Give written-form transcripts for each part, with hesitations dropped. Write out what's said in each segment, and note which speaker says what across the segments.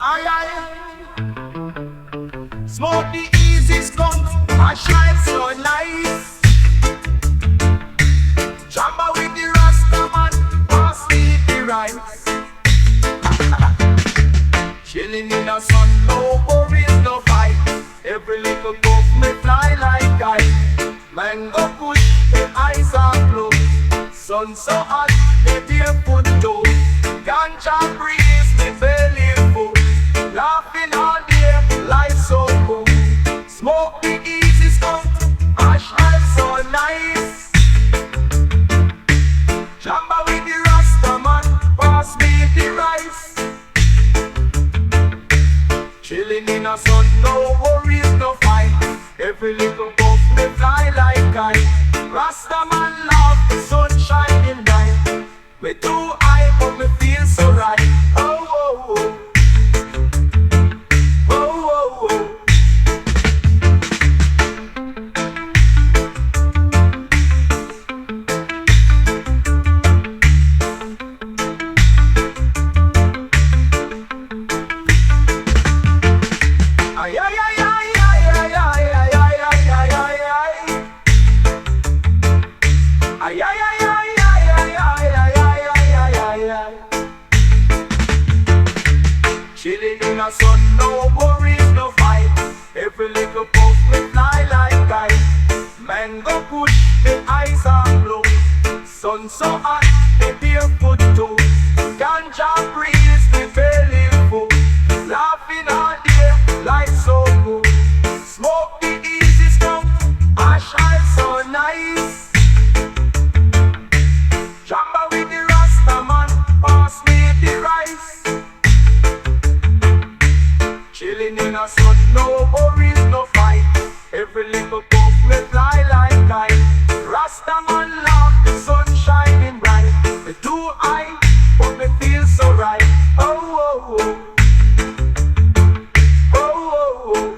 Speaker 1: Aye, aye. Smoke the easy skunk, I shine so nice. Jamba with the Rasta man, pass me the rice. Chilling in the sun, no worries, no fight. Every little puff me fly like kite. Mango push, the eyes are closed. Sun so hot, the deer foot low. Ganja breeze, me belly full. Laughing all day, life so cool. Smoke the easy skunk, ash and so nice. Jamba with the Rasta man, pass me the rice. Chilling in the sun, no worries, no fight. Every little puff me fly like kite. Rasta man laugh, the sun shining bright. Me too high, but me feel so right. Oh, oh, oh. Oh, oh, oh. Ay, ay, ay, ay, ay, ay, ay, ay, ay, ay, ay, ay. Ay, ay, ay, ay, ay, ay, ay, ay, ay, ay, ay. Chilling in the sun, no worries, no fight. Every little puff me fly like kite. Mango push, the eyes are blue. Sun so hot, the barefoot too. Ganja breeze, the belly full. Laughing all day, life so good. Smoke the easy skunk, I shine so nice. Jamba with the Rasta man, pass me the rice. Chilling in the sun, no worries, no fight. Every little puff me fly like kite. Rasta man laugh, the sun shining bright. Me too high, but me feel so right. Oh, oh, oh. Oh, oh, oh.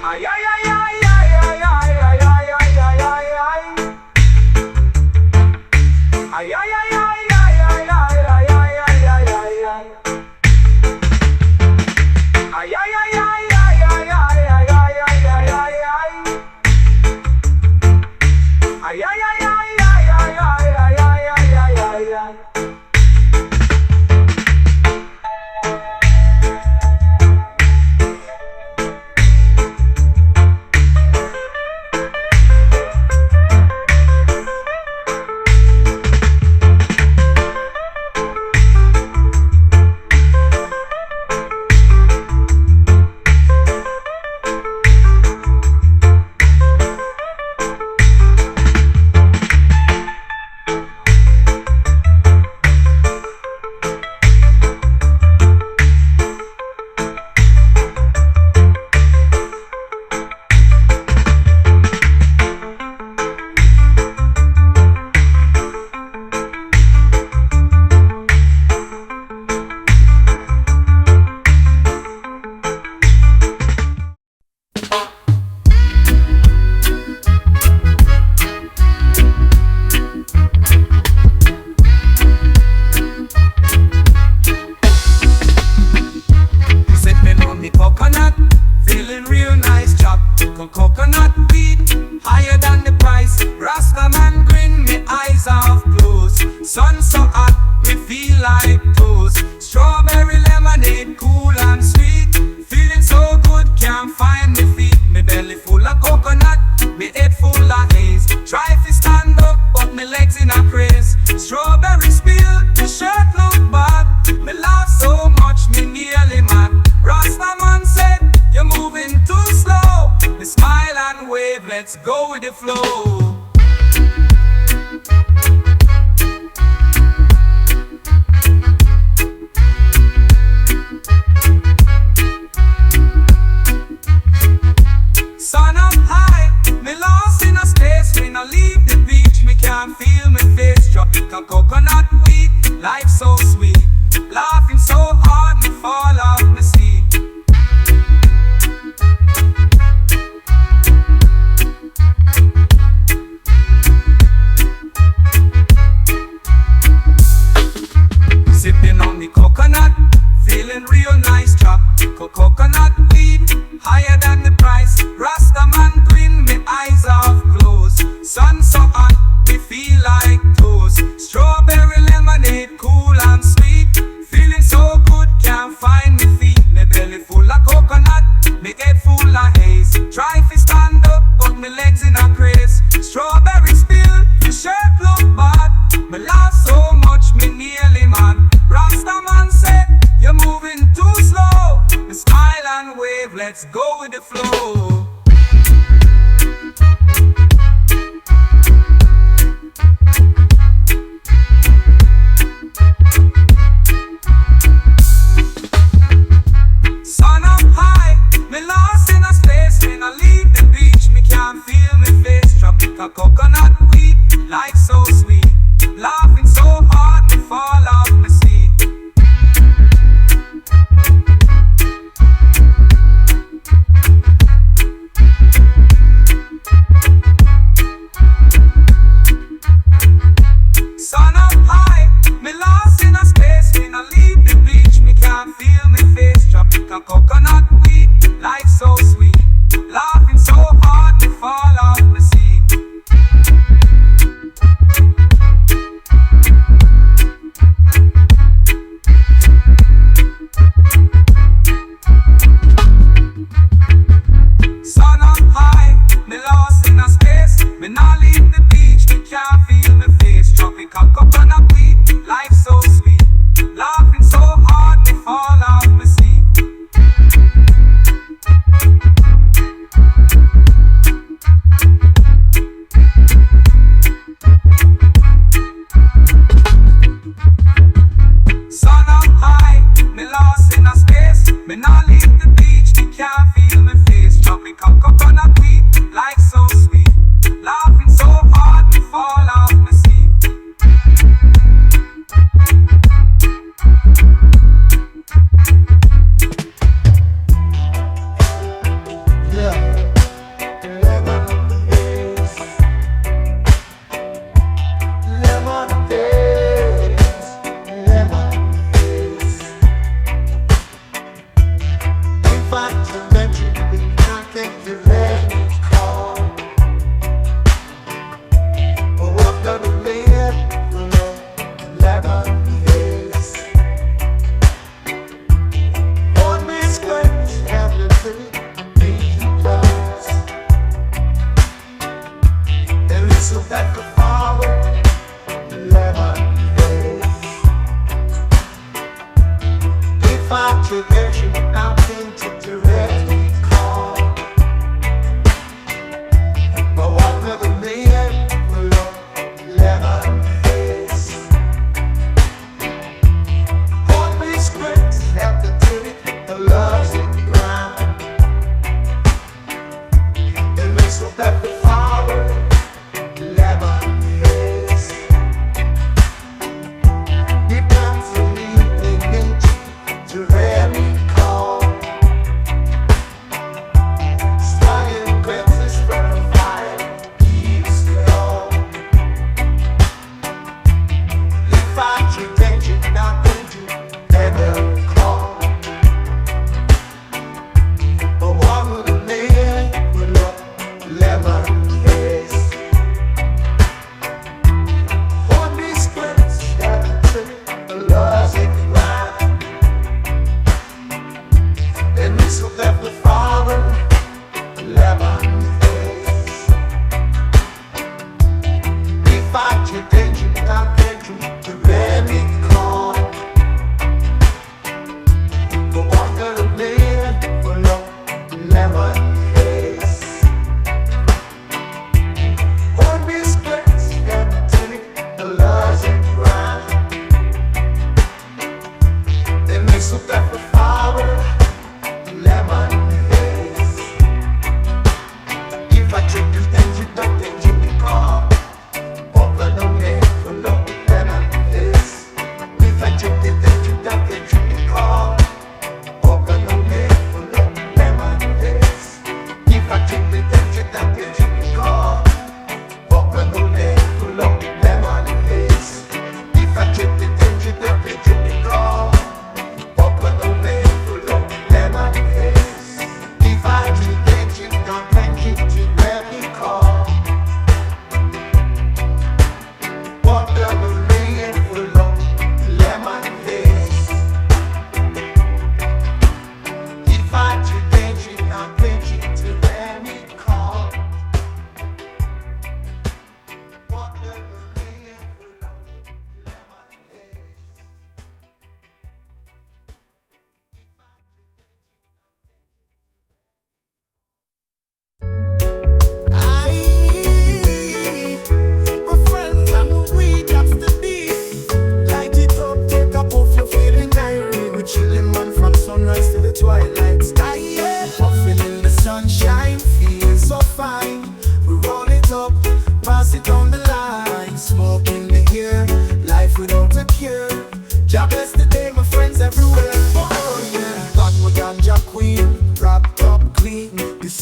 Speaker 1: Ay, ay, ay, ay, ay, ay, ay, ay, ay, ay, ay, ay. Ay, ay, ay, ay, ay, ay, ay, ay, ay, ay, ay, ay, ay. Ay, ay, ay, ay, ay, ay, ay, ay, ay, ay, ay, ay, ay. Ay, ay, ay, ay, ay, ay, ay, ay, ay, ay, ay, ay. Sipping on the coconut, feeling real nice. Chop coconut weed, higher than the price. Rasta man grin, me eyes half closed. Sun so hot, me feel like toast. Strawberry lemonade, cool and sweet. Feeling so good, can't find me feet. Me belly full of coconut, me head full of haze. Try to stand up, but me legs in a craze. Strawberry spill, the shirt look bad. Me laugh so much, me nearly mad. Rasta man said, you're moving too slow. Me smile and wave, let's go with the flow. the coconut weed, life so sweet. Laughing so hard, me fall off the seat. Sipping on the coconut, feeling real nice. Chop coconut weed, higher than the price. Rasta man grin, me eyes half closed. Sun so hot, me feel like toast. Strawberry lemonade, cool and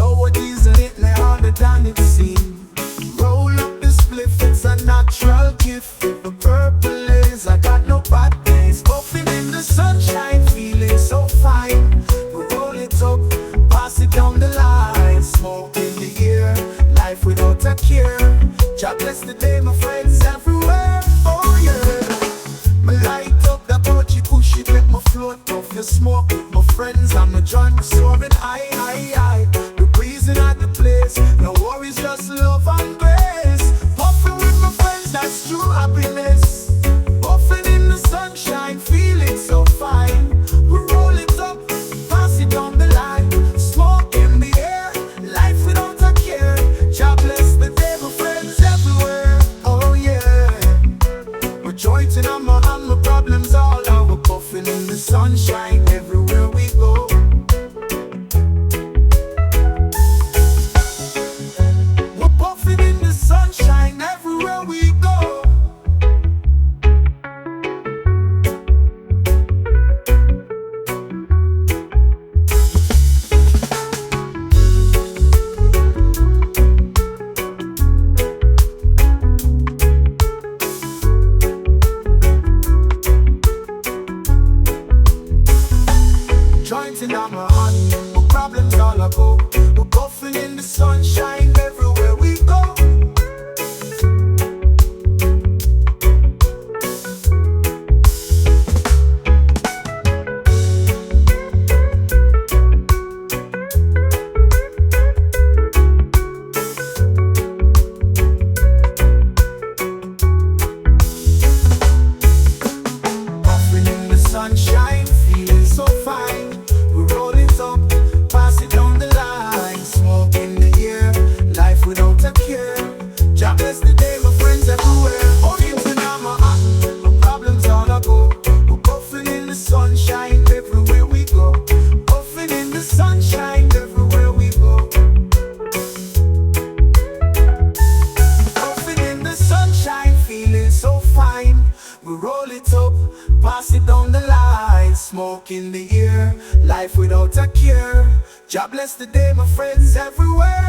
Speaker 1: So what isn't it harder than it seems? Roll up the spliff, it's a natural gift. The purple is, I got no bad days. Puffin in the sunshine, feeling so fine. We roll it up, pass it down the line. Smoke in the air, life without a care. God bless the day, my friends everywhere. Oh yeah. Me light up that body, push it, let me float off your smoke. My friends, I'm a joint, soaring high, high, high. We're breezing at the place, no worries, just love and grace. Puffin with my friends, that's true happiness. Puffin in the sunshine, feeling so fine. We roll it up, pass it down the line. Smoke in the air, life without a care. God bless the day, my friends everywhere. Oh yeah. We're jointing on my hand, my problems all out. We're puffing in the sunshine everywhere we go. We're puffing in the sunshine everywhere we go. Jointing on my hand, my problems all I go. We're puffing in the sunshine everywhere we go. Puffing in the sunshine, feeling so fine. We roll it up, pass it down the line. Smoke in the air, life without a care. God bless the day, my friends everywhere. Orienting on my hand, my problems all I go. We're puffing in the sunshine everywhere we go. Puffing in the sunshine everywhere we go. Puffing in the sunshine, feeling so fine. We roll it up, pass it down the line. Smoke in the air, life without a care. God bless the day, my friends everywhere.